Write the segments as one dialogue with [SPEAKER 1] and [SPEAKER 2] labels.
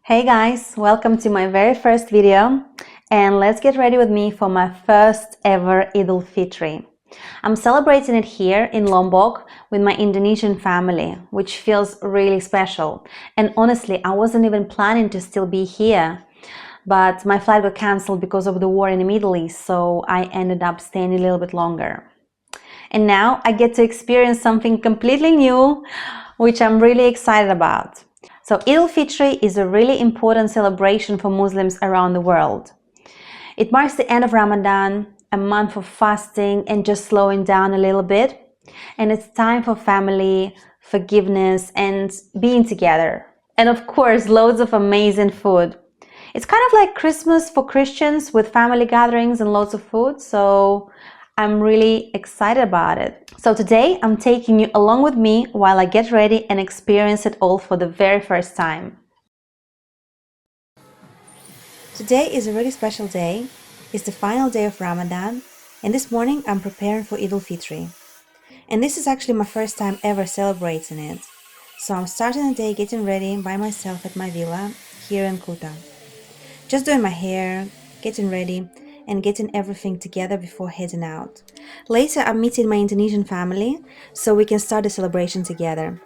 [SPEAKER 1] Hey guys, welcome to my very first video and let's get ready with me for my first ever Idul Fitri. I'm celebrating it here in Lombok with my Indonesian family, which feels really special. And honestly, I wasn't even planning to still be here, but my flight got cancelled because of the war in the Middle East, so I ended up staying a little bit longer. And now I get to experience something completely new, which I'm really excited about. So Idul Fitri is a really important celebration for Muslims around the world. It marks the end of Ramadan, a month of fasting and just slowing down a little bit. And it's time for family, forgiveness, and being together. And of course, loads of amazing food. It's kind of like Christmas for Christians with family gatherings and lots of food, so I'm really excited about it. So today I'm taking you along with me while I get ready and experience it all for the very first time. Today is a really special day. It's the final day of Ramadan, and this morning I'm preparing for Idul Fitri. And this is actually my first time ever celebrating it. So I'm starting the day getting ready by myself at my villa here in Kuta. Just doing my hair, getting ready, and getting everything together before heading out. Later, I'm meeting my Indonesian family so we can start the celebration together.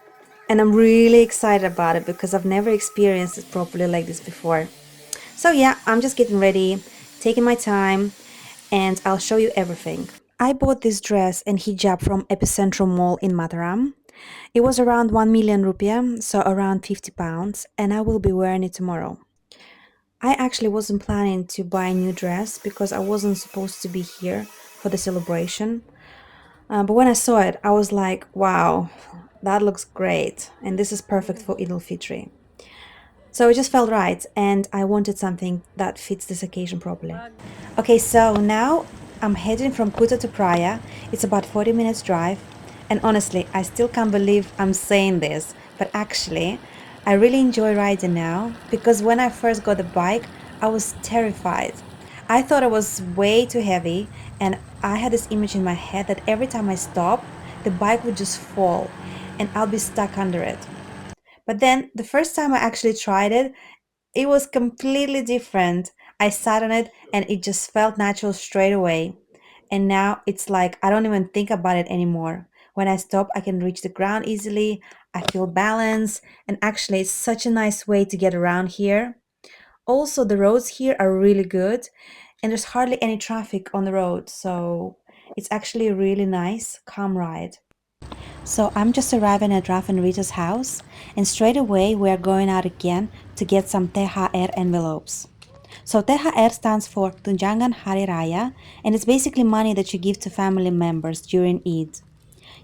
[SPEAKER 1] And I'm really excited about it because I've never experienced it properly like this before. So yeah, I'm just getting ready, taking my time, and I'll show you everything. I bought this dress and hijab from Epicentrum Mall in Mataram. It was around 1 million rupiah, so around 50 pounds, and I will be wearing it tomorrow. I actually wasn't planning to buy a new dress because I wasn't supposed to be here for the celebration. But when I saw it, I was like, wow, that looks great. And this is perfect for Idul Fitri. So it just felt right. And I wanted something that fits this occasion properly. Okay, so now I'm heading from Kuta to Praia. It's about 40 minutes drive. And honestly, I still can't believe I'm saying this. But actually, I really enjoy riding now because when I first got the bike, I was terrified. I thought it was way too heavy, and I had this image in my head that every time I stop, the bike would just fall and I'll be stuck under it. But then the first time I actually tried it, it was completely different. I sat on it and it just felt natural straight away. And now it's like I don't even think about it anymore. When I stop, I can reach the ground easily. I feel balance, and actually, it's such a nice way to get around here. Also, the roads here are really good, and there's hardly any traffic on the road, so it's actually a really nice, calm ride. So I'm just arriving at Raf and Rita's house, and straight away we are going out again to get some THR envelopes. So THR stands for Tunjangan Hari Raya, and it's basically money that you give to family members during Eid.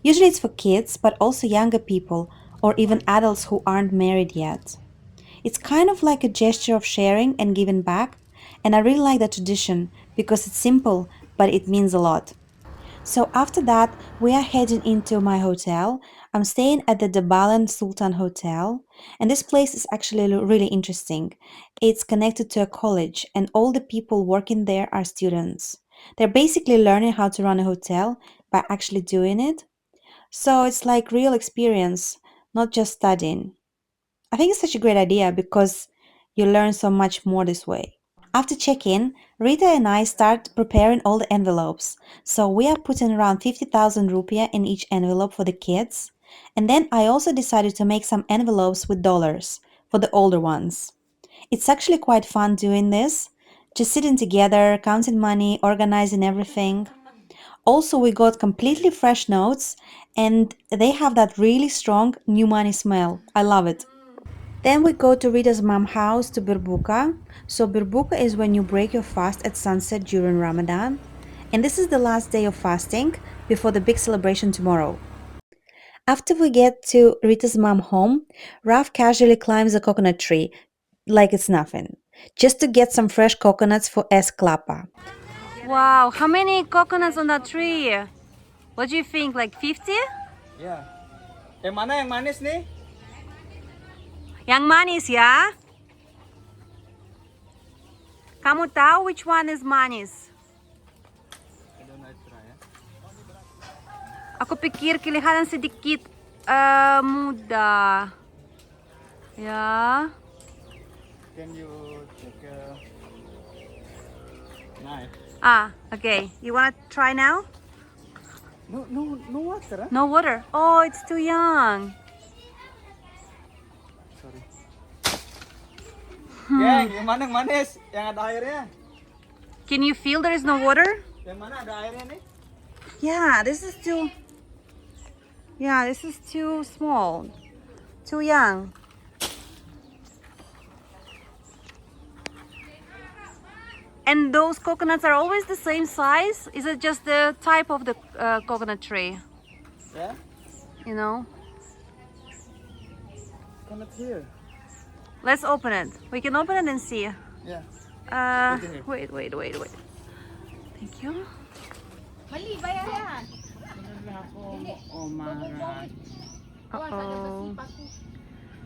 [SPEAKER 1] Usually it's for kids, but also younger people or even adults who aren't married yet. It's kind of like a gesture of sharing and giving back, and I really like that tradition because it's simple, but it means a lot. So after that, we are heading into my hotel. I'm staying at the Dabalan Sultan Hotel, and this place is actually really interesting. It's connected to a college, and all the people working there are students. They're basically learning how to run a hotel by actually doing it. So it's like real experience, not just studying. I think it's such a great idea because you learn so much more this way. After check-in, Rita and I start preparing all the envelopes. So we are putting around 50,000 rupiah in each envelope for the kids. And then I also decided to make some envelopes with dollars for the older ones. It's actually quite fun doing this, just sitting together, counting money, organizing everything. Also, we got completely fresh notes and they have that really strong new money smell. I love it. Then we go to Rita's mom house to Berbuka. So Berbuka is when you break your fast at sunset during Ramadan. And this is the last day of fasting before the big celebration tomorrow. After we get to Rita's mom home, Raf casually climbs a coconut tree like it's nothing, just to get some fresh coconuts for es klapa. Wow, how many coconuts on that tree? What do you think, like 50?
[SPEAKER 2] Ya. Yang mana yang manis nih?
[SPEAKER 1] Yang manis ya? Kamu tahu which one is manis? Aku pikir kelihatan sedikit muda. Ya.
[SPEAKER 2] can you take a knife?
[SPEAKER 1] Ah, okay. You wanna try now?
[SPEAKER 2] No water, huh?
[SPEAKER 1] No water. Oh, it's too young.
[SPEAKER 2] Sorry. Geng, yang mana yang manis? Yang ada airnya?
[SPEAKER 1] Can you feel there is no water?
[SPEAKER 2] Yang mana ada airnya nih?
[SPEAKER 1] Yeah, this is too. Yeah, this is too small. Too young. And those coconuts are always the same size? Is it just the type of the coconut tree?
[SPEAKER 2] Yeah?
[SPEAKER 1] You know?
[SPEAKER 2] Coconut here.
[SPEAKER 1] Let's open it. We can open it and see.
[SPEAKER 2] Yeah.
[SPEAKER 1] Wait. Thank you.
[SPEAKER 3] Mali, bayaran.
[SPEAKER 2] Oh my.
[SPEAKER 1] Uh-oh.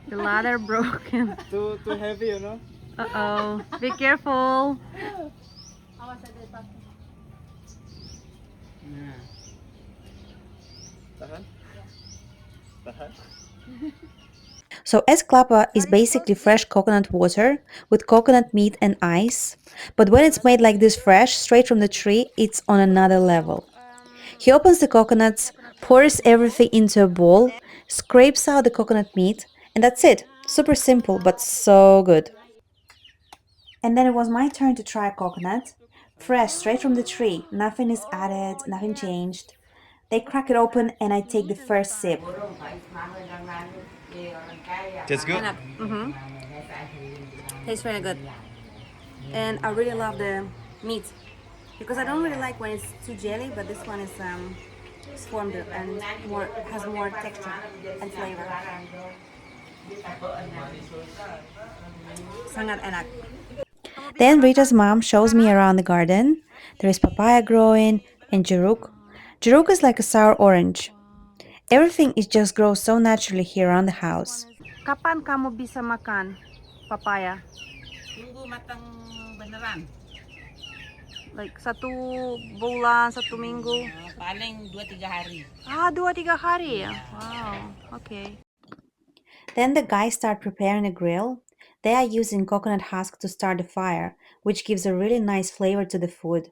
[SPEAKER 1] The ladder broken.
[SPEAKER 2] Too heavy, you know?
[SPEAKER 1] Uh-oh. Be careful.
[SPEAKER 3] Awas ada paku.
[SPEAKER 2] Nah. Tahan. Tahan.
[SPEAKER 1] So esclapa is basically fresh coconut water with coconut meat and ice, but when it's made like this fresh, straight from the tree, it's on another level. He opens the coconuts, pours everything into a bowl, scrapes out the coconut meat, and that's it. Super simple, but so good. And then it was my turn to try a coconut. Fresh, straight from the tree, nothing is added, nothing changed. They crack it open and I take the first sip.
[SPEAKER 2] That's good.
[SPEAKER 1] Mm-hmm. Tastes really good. And I really love the meat because I don't really like when it's too jelly, but this one is formed and has more texture and flavor. Sangat enak. Then Rita's mom shows me around the garden. There is papaya growing and jeruk. Jeruk is like a sour orange. Everything is just grows so naturally here around the house. Kapan kamu bisa makan papaya?
[SPEAKER 3] Tunggu matang beneran.
[SPEAKER 1] Like 1 bulan, 1 minggu?
[SPEAKER 3] Paling 2-3 hari.
[SPEAKER 1] Ah, 2-3 hari. Wow, okay. Then the guys start preparing a grill. They are using coconut husk to start the fire, which gives a really nice flavor to the food.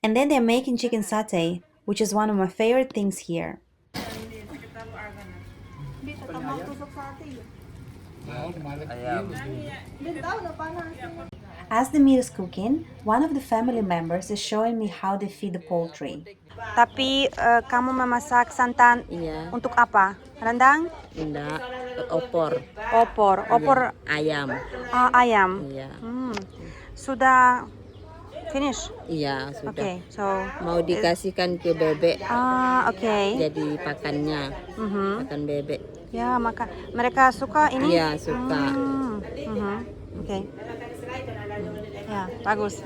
[SPEAKER 1] And then they're making chicken satay, which is one of my favorite things here. As the meat is cooking, one of the family members is showing me how they feed the poultry. Tapi kamu memasak santan untuk apa? Rendang?
[SPEAKER 4] Enggak, opor.
[SPEAKER 1] Opor
[SPEAKER 4] Ayam.
[SPEAKER 1] ayam.
[SPEAKER 4] Iya.
[SPEAKER 1] Sudah finish?
[SPEAKER 4] Iya, sudah.
[SPEAKER 1] Okay, so
[SPEAKER 4] Mau dikasihkan ke bebek.
[SPEAKER 1] okay.
[SPEAKER 4] Jadi pakannya. Pakan bebek.
[SPEAKER 1] Ya, maka mereka suka ini?
[SPEAKER 4] Iya, suka.
[SPEAKER 1] Okay. Ya, bagus.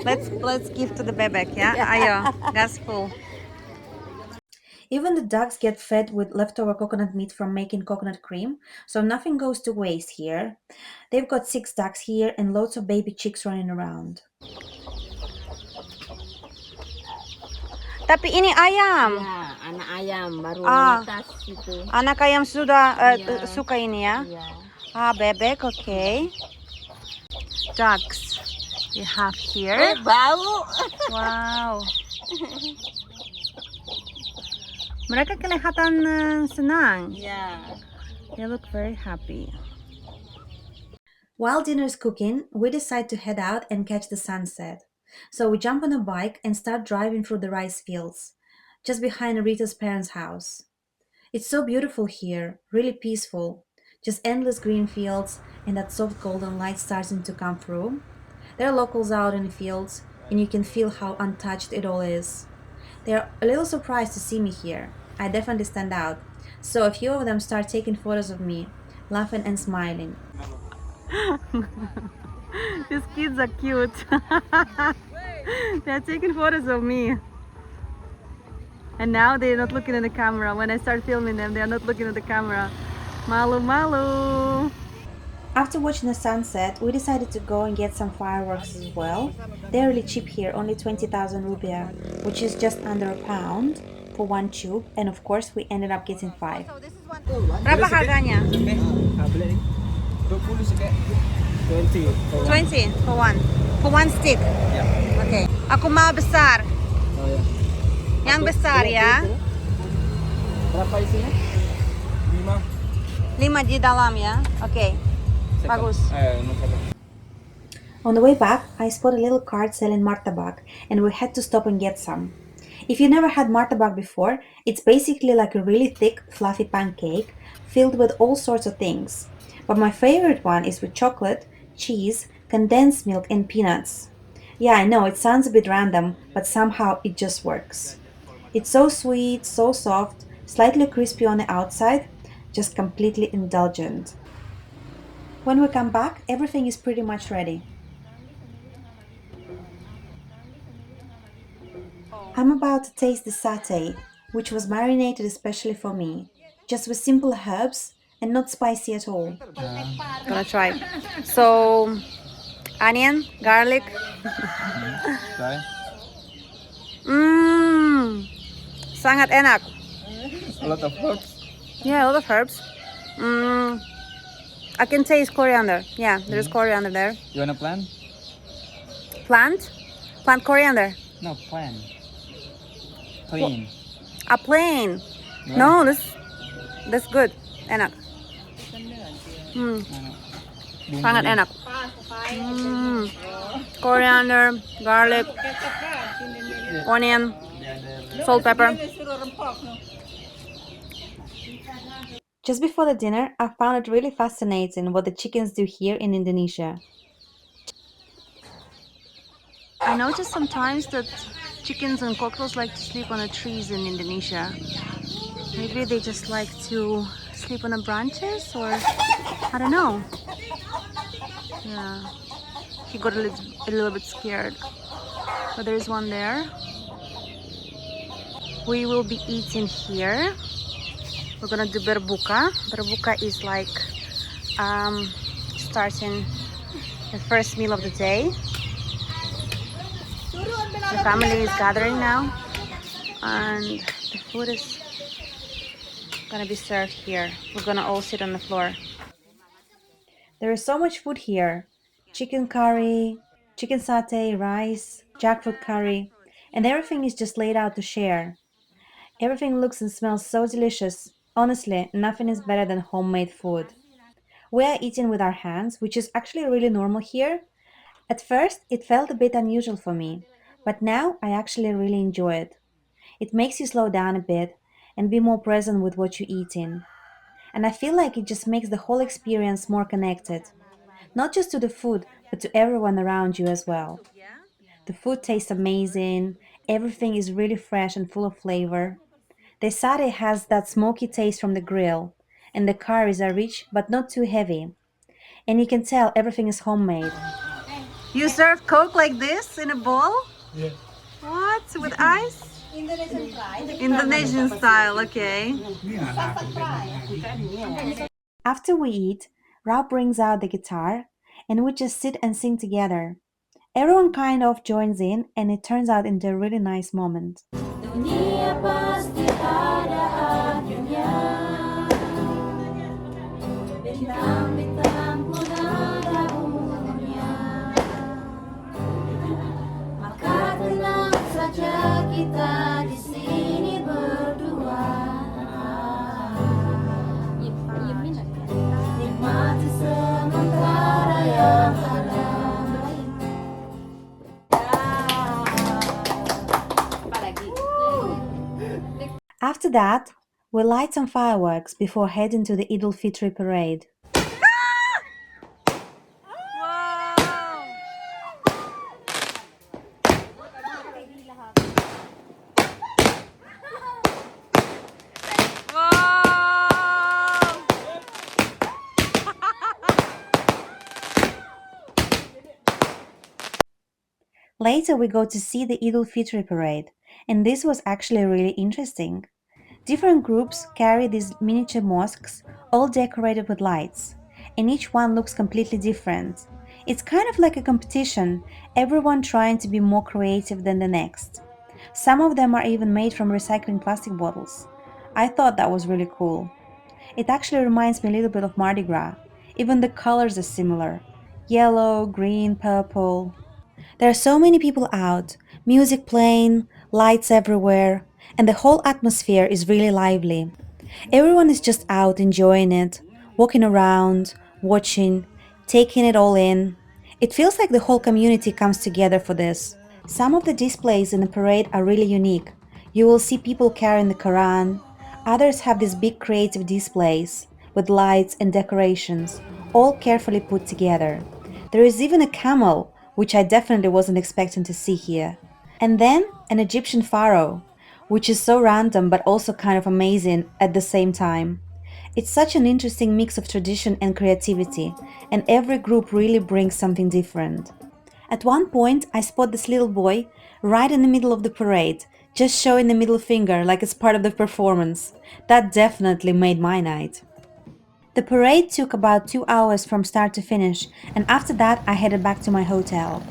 [SPEAKER 1] Let's give to the bebek, ya. Ayo, gas full. Even the ducks get fed with leftover coconut meat from making coconut cream, so nothing goes to waste here. They've got 6 ducks here and loads of baby chicks running around. Tapi ini ayam.
[SPEAKER 4] Ya, anak ayam baru netas itu.
[SPEAKER 1] Anak ayam sudah suka ini ya.
[SPEAKER 4] Iya.
[SPEAKER 1] Bebek, okay. Ducks we have here.
[SPEAKER 4] Bau.
[SPEAKER 1] Wow. Mereka kelihatan senang.
[SPEAKER 4] Ya.
[SPEAKER 1] They look very happy. While dinner is cooking, we decide to head out and catch the sunset. So we jump on a bike and start driving through the rice fields, just behind Rita's parents' house. It's so beautiful here, really peaceful. Just endless green fields and that soft golden light starting to come through. There are locals out in the fields and you can feel how untouched it all is. They are a little surprised to see me here. I definitely stand out. So a few of them start taking photos of me, laughing and smiling. These kids are cute. They're taking photos of me. And now they're not looking at the camera. When I start filming them, they're not looking at the camera. Malu malu. After watching the sunset, we decided to go and get some fireworks as well. They're really cheap here, only 20,000 rupiah, which is just under £1 for one tube. And of course, we ended up getting 5. Berapa harganya?
[SPEAKER 2] 20 sih kak. 20 for one.
[SPEAKER 1] 20 for one. For one stick.
[SPEAKER 2] Ya.
[SPEAKER 1] Okay. Aku mau besar.
[SPEAKER 2] Oh ya.
[SPEAKER 1] Yang besar ya.
[SPEAKER 2] Berapa isinya? 5.
[SPEAKER 1] 5 di dalam ya. Okay. Bagus.
[SPEAKER 2] No problem.
[SPEAKER 1] On the way back, I spotted a little cart selling martabak, and we had to stop and get some. If you never had martabak before, it's basically like a really thick, fluffy pancake filled with all sorts of things. But my favorite one is with chocolate, cheese, condensed milk, and peanuts. Yeah, I know it sounds a bit random, but somehow it just works. It's so sweet, so soft, slightly crispy on the outside, just completely indulgent. When we come back, everything is pretty much ready. I'm about to taste the satay, which was marinated especially for me, just with simple herbs and not spicy at all. Gonna try. So, onion, garlic.
[SPEAKER 2] Try.
[SPEAKER 1] Mmm, sangat enak.
[SPEAKER 2] A lot of herbs.
[SPEAKER 1] Yeah, a lot of herbs. Mmm, I can taste coriander. Yeah, there's coriander there.
[SPEAKER 2] You wanna plan?
[SPEAKER 1] Plant? Plant coriander.
[SPEAKER 2] No, plan. Clean.
[SPEAKER 1] A plain.
[SPEAKER 2] Yeah.
[SPEAKER 1] No, that's good. Enak. Hmm, sangat enak. Coriander, garlic, onion, salt, pepper. Just before the dinner, I found it really fascinating what the chickens do here in Indonesia. I noticed sometimes that chickens and cockroaches like to sleep on the trees in Indonesia. Maybe they just like to sleep on the branches, or I don't know. Yeah, he got a little bit scared. But there's one there. We will be eating here. We're gonna do berbuka. Berbuka is like starting the first meal of the day. The family is gathering now, and the food is gonna be served here. We're gonna all sit on the floor. There is so much food here. Chicken curry, chicken satay, rice, jackfruit curry, and everything is just laid out to share. Everything looks and smells so delicious. Honestly, nothing is better than homemade food. We are eating with our hands, which is actually really normal here. At first, it felt a bit unusual for me, but now I actually really enjoy it. It makes you slow down a bit and be more present with what you're eating. And I feel like it just makes the whole experience more connected, not just to the food, but to everyone around you as well. The food tastes amazing, everything is really fresh and full of flavor. The satay has that smoky taste from the grill, and the curries are rich but not too heavy. And you can tell everything is homemade. You serve Coke like this in a bowl?
[SPEAKER 2] Yeah.
[SPEAKER 1] What? With ice? Indonesian style, okay. After we eat, Rob brings out the guitar and we just sit and sing together. Everyone kind of joins in and it turns out into a really nice moment.
[SPEAKER 5] Dunia pasti ada akhirnya. Bintang-bintang pun ada umurnya. Maka tenang saja kita di sini berdua. Nikmati sementara yang ada.
[SPEAKER 1] After that, we light some fireworks before heading to the Idul Fitri parade. Later, we go to see the Idul Fitri parade, and this was actually really interesting. Different groups carry these miniature mosques, all decorated with lights, and each one looks completely different. It's kind of like a competition, everyone trying to be more creative than the next. Some of them are even made from recycling plastic bottles. I thought that was really cool. It actually reminds me a little bit of Mardi Gras. Even the colors are similar: yellow, green, purple. There are so many people out, music playing, lights everywhere, and the whole atmosphere is really lively. Everyone is just out enjoying it, walking around, watching, taking it all in. It feels like the whole community comes together for this. Some of the displays in the parade are really unique. You will see people carrying the Quran. Others have these big creative displays with lights and decorations, all carefully put together. There is even a camel, which I definitely wasn't expecting to see here. And then an Egyptian pharaoh, which is so random but also kind of amazing at the same time. It's such an interesting mix of tradition and creativity, and every group really brings something different. At one point, I spot this little boy right in the middle of the parade, just showing the middle finger like it's part of the performance. That definitely made my night. The parade took about 2 hours from start to finish, and after that, I headed back to my hotel.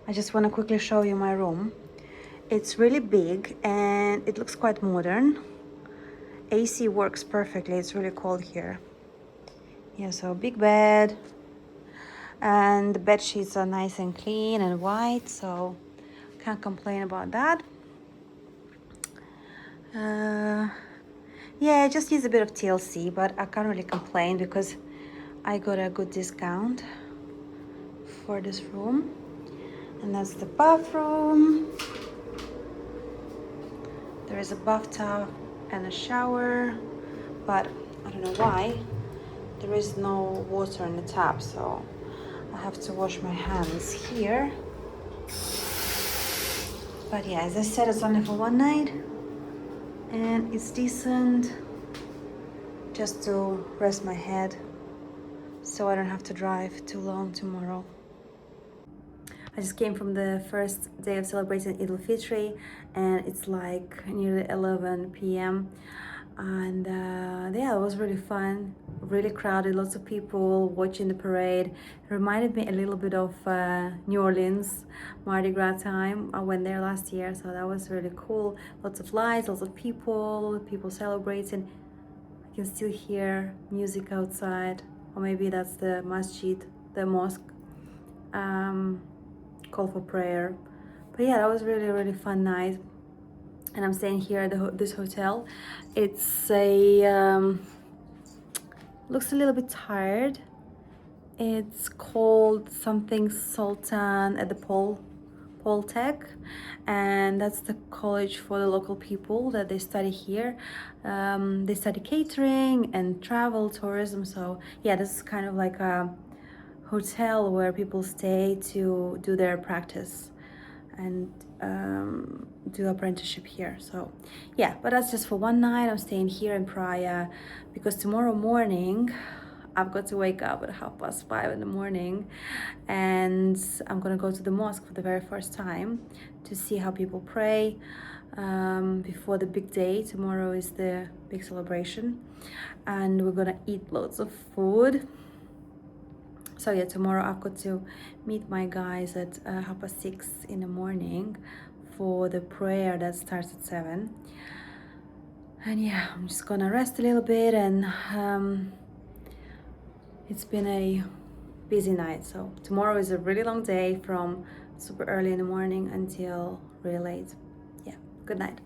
[SPEAKER 1] I just want to quickly show you my room. It's really big and it looks quite modern. AC works perfectly. It's really cold here. Yeah, so big bed, and the bed sheets are nice and clean and white, so can't complain about that. Yeah, it just needs a bit of TLC, but I can't really complain because I got a good discount for this room. And that's the bathroom. There is a bathtub and a shower, but I don't know why there is no water in the tap, so I have to wash my hands here. But yeah, as I said, it's only for one night and it's decent just to rest my head so I don't have to drive too long tomorrow. I just came from the first day of celebrating Idul Fitri and it's like nearly 11 p.m. and yeah, it was really fun, really crowded, lots of people watching the parade. It reminded me a little bit of New Orleans Mardi Gras time. I went there last year, so that was really cool. Lots of lights, lots of people celebrating. I can still hear music outside, or maybe that's the masjid, the mosque, call for prayer. But yeah, that was really fun night. And I'm staying here at this hotel. It's a looks a little bit tired. It's called something Sultan at the Pol Tech, and that's the college for the local people that they study here. They study catering and travel tourism. So yeah, this is kind of like a hotel where people stay to do their practice and do apprenticeship here. So yeah, but that's just for one night. I'm staying here in Praia because tomorrow morning I've got to wake up at 5:30 in the morning, and I'm gonna go to the mosque for the very first time to see how people pray before the big day. Tomorrow is the big celebration and we're gonna eat loads of food. So yeah, tomorrow I've got to meet my guys at 6:30 in the morning for the prayer that starts at 7. And yeah, I'm just gonna rest a little bit, and it's been a busy night. So tomorrow is a really long day from super early in the morning until really late. Yeah, good night.